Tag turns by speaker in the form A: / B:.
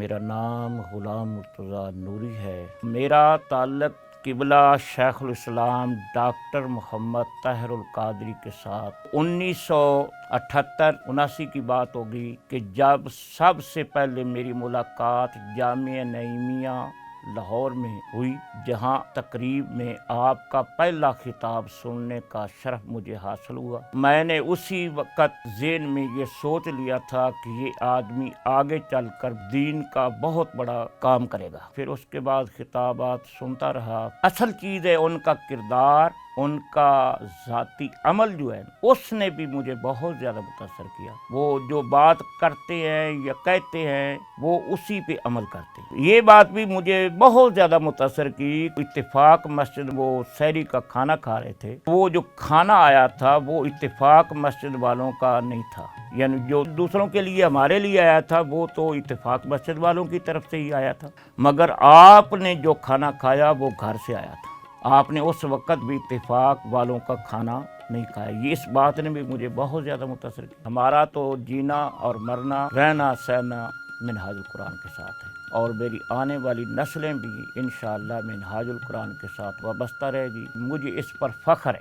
A: میرا نام غلام مرتضی نوری ہے۔ میرا تعلق قبلہ شیخ الاسلام ڈاکٹر محمد طاہر القادری کے ساتھ 1978-79 کی بات ہوگی کہ جب سب سے پہلے میری ملاقات جامعہ نعیمیہ لاہور میں ہوئی، جہاں تقریب میں آپ کا پہلا خطاب سننے کا شرف مجھے حاصل ہوا۔ میں نے اسی وقت ذہن میں یہ سوچ لیا تھا کہ یہ آدمی آگے چل کر دین کا بہت بڑا کام کرے گا۔ پھر اس کے بعد خطابات سنتا رہا۔ اصل چیز ہے ان کا کردار، ان کا ذاتی عمل جو ہے اس نے بھی مجھے بہت زیادہ متاثر کیا۔ وہ جو بات کرتے ہیں یا کہتے ہیں وہ اسی پہ عمل کرتے ہیں۔ یہ بات بھی مجھے بہت زیادہ متاثر کی۔ اتفاق مسجد وہ سحری کا کھانا کھا رہے تھے، وہ جو کھانا آیا تھا وہ اتفاق مسجد والوں کا نہیں تھا، یعنی جو دوسروں کے لیے ہمارے لیے آیا تھا وہ تو اتفاق مسجد والوں کی طرف سے ہی آیا تھا، مگر آپ نے جو کھانا کھایا وہ گھر سے آیا تھا۔ آپ نے اس وقت بھی اتفاق والوں کا کھانا نہیں کھایا۔ یہ اس بات نے بھی مجھے بہت زیادہ متاثر کیا۔ ہمارا تو جینا اور مرنا، رہنا سہنا منہاج القرآن کے ساتھ ہے، اور میری آنے والی نسلیں بھی انشاءاللہ منہاج القرآن کے ساتھ وابستہ رہے گی۔ مجھے اس پر فخر ہے۔